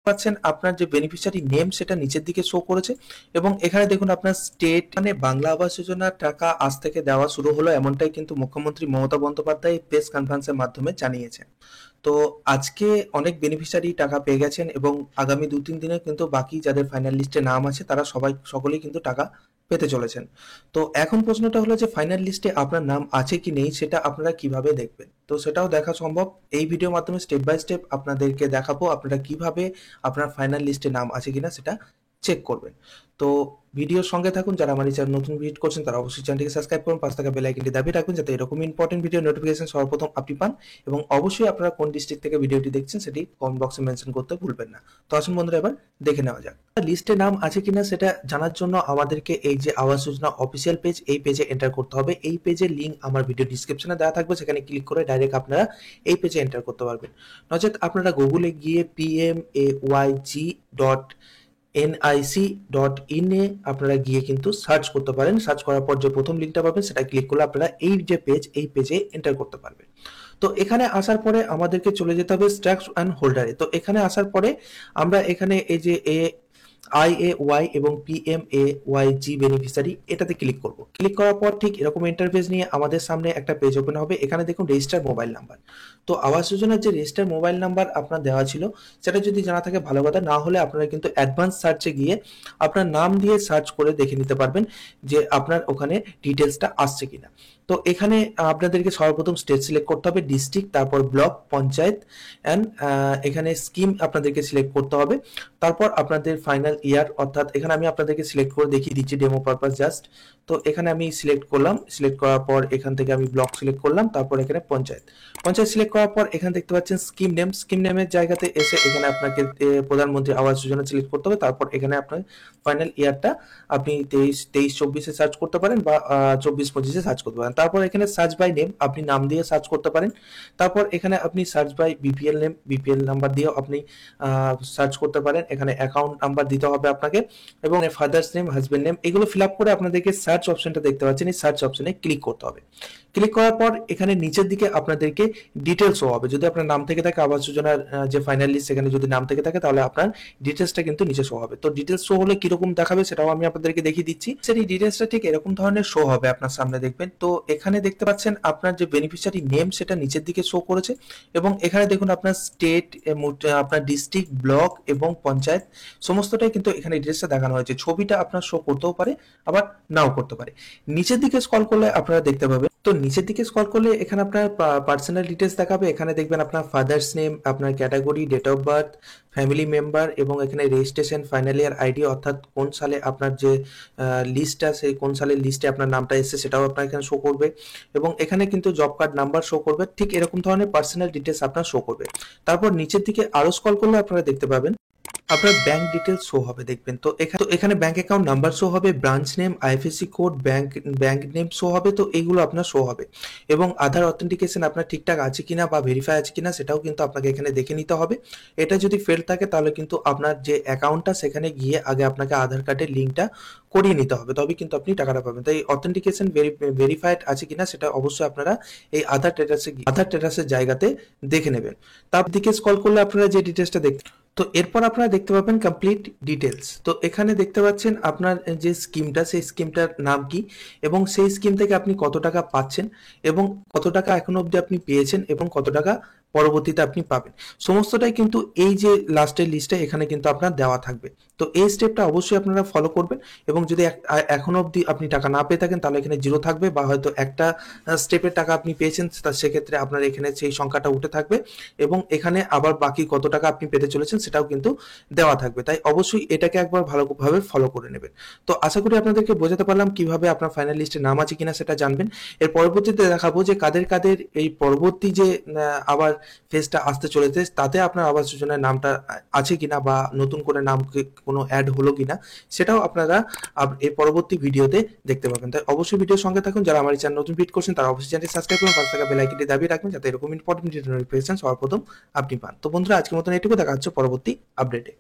পাচ্ছেন আপনার যে বেনিফিশিয়ারি নেম সেটা নিচের দিকে শো করেছে এবং এখানে দেখুন আপনার স্টেট মানে বাংলা আবাস যোজনার টাকা আজ থেকে দেওয়া শুরু হলো, এমনটাই কিন্তু মুখ্যমন্ত্রী মমতা বন্দ্যোপাধ্যায় প্রেস কনফারেন্সের মাধ্যমে জানিয়েছেন। তো আজকে অনেক বেনিফিশিয়ারি টাকা পেয়ে গেছেন এবং আগামী 2-3 দিনে কিন্তু বাকি যাদের ফাইনাল লিস্টে নাম আছে তারা সকলেই কিন্তু টাকা পেতে চলেছেন। তো এখন প্রশ্নটা হলো যে ফাইনাল লিস্টে আপনার নাম আছে কি নেই সেটা আপনারা কিভাবে দেখবেন? তো সেটাও দেখা সম্ভব। এই ভিডিওর মাধ্যমে স্টেপ বাই স্টেপ আপনাদেরকে দেখাবো আপনারা কিভাবে আপনার ফাইনাল লিস্টে নাম আছে কিনা সেটা চেক করবেন। তো ভিডিওর সঙ্গে থাকুন। যারা আমার এই চ্যানেল নতুন ভিজিট করছেন তারা অবশ্যই চ্যানেলটিকে সাবস্ক্রাইব করুন, পাশে থাকা বেল আইকনটি দাবিয়ে রাখবেন যাতে এরকম ইম্পর্টেন্ট ভিডিও নোটিফিকেশন সর্বপ্রথম আপনি পান। এবং অবশ্যই আপনারা কোন ডিস্ট্রিক্ট থেকে ভিডিওটি দেখছেন সেটি কমেন্ট বক্সে মেনশন করতে ভুলবেন না। তো আসুন বন্ধুরা এবার দেখে নেওয়া যাক লিস্টে নাম আছে কিনা সেটা জানার জন্য আমাদেরকে এই যে আবাস যোজনা অফিসিয়াল পেজ, এই পেজে এন্টার করতে হবে। এই পেজের লিঙ্ক আমার ভিডিও ডিসক্রিপশনে দেওয়া থাকবে, সেখানে ক্লিক করে ডাইরেক্ট আপনারা এই পেজে এন্টার করতে পারবেন। নচেত আপনারা গুগলে গিয়ে pmayg.nic.in এ আপনারা গিয়ে কিন্তু সার্চ করতে পারেন। সার্চ করার পর যে প্রথম লিঙ্কটা পাবেন সেটা ক্লিক করলে আপনারা এই যে পেজ, এই পেজে এন্টার করতে পারবেন। তো এখানে আসার পরে আমাদেরকে চলে যেতে হবে স্ট্যাক্স অ্যান্ড হোল্ডারে। তো এখানে আসার পরে আমরা এখানে এই যে IAY এবং PMAYG বেনিফিশিয়ারি এটাতে ক্লিক করব। ক্লিক করার পর ঠিক এরকম ইন্টারফেস নিয়ে আমাদের সামনে একটা পেজ ওপেন হবে। এখানে দেখুন রেজিস্টার মোবাইল নাম্বার। তো আবাস যোজনার যে রেজিস্টার মোবাইল নাম্বার আপনার দেওয়া ছিল সেটা যদি জানা থাকে ভালো কথা, না হলে আপনারা কিন্তু অ্যাডভান্স সার্চে গিয়ে আপনার নাম দিয়ে সার্চ করে দেখে নিতে পারবেন যে আপনার ওখানে ডিটেলসটা আসছে কিনা। তো এখানে আপনাদেরকে সর্বপ্রথম স্টেট সিলেক্ট করতে হবে, ডিস্ট্রিক্ট, তারপর ব্লক, পঞ্চায়েত অ্যান্ড এখানে স্কিম আপনাদেরকে সিলেক্ট করতে হবে। তারপর আপনাদের ফাইনাল ইয়ার, অর্থাৎ এখানে আমি আপনাদেরকে সিলেক্ট করে দেখিয়ে দিচ্ছি ডেমো পারপাস জাস্ট। তো এখানে আমি সিলেক্ট করলাম, সিলেক্ট করার পর এখান থেকে আমি ব্লক সিলেক্ট করলাম, তারপর এখানে পঞ্চায়েত সিলেক্ট করার পর এখানে দেখতে পাচ্ছেন স্কিম নেম। স্কিম নেমের জায়গাতে এসে এখানে আপনাকে প্রধানমন্ত্রী আবাস যোজনা সিলেক্ট করতে হবে। তারপর এখানে আপনার ফাইনাল ইয়ারটা আপনি 23-24-এ সার্চ করতে পারেন বা 24-25-এ সার্চ করতে পারেন। তারপর এখানে সার্চ বাই নেম, আপনি নাম দিয়ে সার্চ করতে পারেন। তারপর এখানে আপনি search by BPL name, BPL number দিয়েও আপনি সার্চ করতে পারেন। এখানে অ্যাকাউন্ট নাম্বার দিতে হবে আপনাকে এবং ফাদার্স নেম, হাজবেন্ড নেম, এগুলো ফিল আপ করে আপনাদেরকে সার্চ অপশনটা দেখতে পাচ্ছেন, এই সার্চ অপশনে ক্লিক করতে হবে। ক্লিক করার পর এখানে নিচের দিকে আপনাদেরকে ডিটেলস শো হবে। যদি আপনার নাম থেকে থাকে আবাস যোজনার যে ফাইনাল লিস্ট, সেখানে যদি নাম থেকে থাকে তাহলে আপনার ডিটেলসটা কিন্তু নিচে শো হবে। তো ডিটেলস শো হলে কিরকম দেখাবে সেটাও আমি আপনাদেরকে দেখিয়ে দিচ্ছি। সেই ডিটেলসটা ঠিক এরকম ধরনের শো হবে আপনার সামনে, দেখবেন। তো এখানে দেখতে পাচ্ছেন আপনার যে বেনিফিশিয়ারি নেম সেটা নিচের দিকে শো করেছে এবং এখানে দেখুন আপনার স্টেট, আপনার ডিস্ট্রিক্ট, ব্লক এবং পঞ্চায়েত সমস্তটাই কিন্তু এখানে ডিটেলসটা দেখানো হয়েছে। ছবিটা আপনার শো করতেও পারে আবার নাও করতে পারে। নিচের দিকে স্ক্রল করলে আপনারা দেখতে পাবেন, তো নিচের দিকে স্ক্রল করলে এখানে আপনার পার্সোনাল ডিটেলস দেখাবে। এখানে দেখবেন আপনার ফাদার্স নেম, আপনার category, date of birth, family member এবং এখানে রেজিস্ট্রেশন, ফাইনাল ইয়ার আইডি, অর্থাৎ কোন সালে আপনার যে লিস্টটা, সেই কোন সালের লিস্টে আপনার নামটা এসেছে সেটাও আপনার এখানে শো করবে এবং এখানে কিন্তু জব কার্ড নাম্বার শো করবে। ঠিক এরকম ধরনের পার্সোনাল ডিটেলস আপনার শো করবে। তারপর নিচের দিকে আরো স্ক্রল করলে আপনারা দেখতে পাবেন আপনার ব্যাংক ডিটেলস শো হবে, দেখবেন। তো এখানে ব্যাংক অ্যাকাউন্ট নাম্বার শো হবে, branch name, IFSC code, bank name show হবে। তো এইগুলো আপনার শো হবে এবং আধার অথেন্টিকেশন আপনার ঠিকঠাক আছে কিনা বা ভেরিফাই আছে কিনা সেটাও কিন্তু আপনাকে এখানে দেখে নিতে হবে। এটা যদি ফেল থাকে তাহলে কিন্তু আপনার যে অ্যাকাউন্টটা সেখানে গিয়ে আগে আপনাকে আধার কার্ডের লিঙ্কটা করিয়ে নিতে হবে, তবে কিন্তু আপনি টাকাটা পাবেন। তাই অথেন্টিকেশন ভেরিফাইড আছে কিনা সেটা অবশ্যই আপনারা এই আধার স্ট্যাটাসের জায়গাতে দেখে নেবেন। তার দিকে স্ক্রল করলে আপনারা যে ডিটেলসটা দেখতে, তো এরপর আপনারা দেখতে পাবেন কমপ্লিট ডিটেলস। তো এখানে দেখতে পাচ্ছেন আপনার যে স্কিমটা, সেই স্কিমটার নাম কি এবং সেই স্কিম থেকে আপনি কত টাকা পাচ্ছেন এবং কত টাকা এখনো অবধি আপনি পেয়েছেন এবং কত টাকা পরবর্তীতে আপনি পাবেন, সমস্তটাই কিন্তু এই যে লাস্টের লিস্টে এখানে কিন্তু আপনার দেওয়া থাকবে। তো এই স্টেপটা অবশ্যই আপনারা ফলো করবেন এবং যদি এখনো অবধি আপনি টাকা না পেয়ে থাকেন তাহলে এখানে জিরো থাকবে, বা হয়তো একটা স্টেপের টাকা আপনি পেয়েছেন সেক্ষেত্রে আপনার এখানে সেই সংখ্যাটা উঠে থাকবে এবং এখানে আবার বাকি কত টাকা আপনি পেতে চলেছেন সেটাও কিন্তু দেওয়া থাকবে। তাই অবশ্যই এটাকে একবার ভালোভাবে ফলো করে নেবেন। তো আশা করি আপনাদেরকে বোঝাতে পারলাম কিভাবে আপনার ফাইনাল লিস্টে নাম আছে কিনা সেটা জানবেন। এর পরবর্তীতে দেখাবো যে কাদের কাদের এই পরবর্তী যে আবার ফেজটা আসতে চলেছে তাতে আপনার আবাস যোজনার নামটা আছে কিনা বা নতুন করে নাম কোনো অ্যাড হলো কিনা সেটাও আপনারা এই পরবর্তী ভিডিওতে দেখতে পাবেন। তাই অবশ্যই ভিডিওর সঙ্গে থাকুন। যারা আমার চ্যানেল নতুন ভিজিট করছেন তারা অবশ্যই চ্যানেলটি সাবস্ক্রাইব করুন, পাশে থাকা বেল আইকনটি দাবিয়ে রাখবেন যাতে এরকম ইম্পর্টেন্ট নোটিফিকেশন সর্বপ্রথম আপনি পান। তো বন্ধুরা আজকের মতন এটুকু, দেখা হচ্ছে পরবর্তী আপডেটে।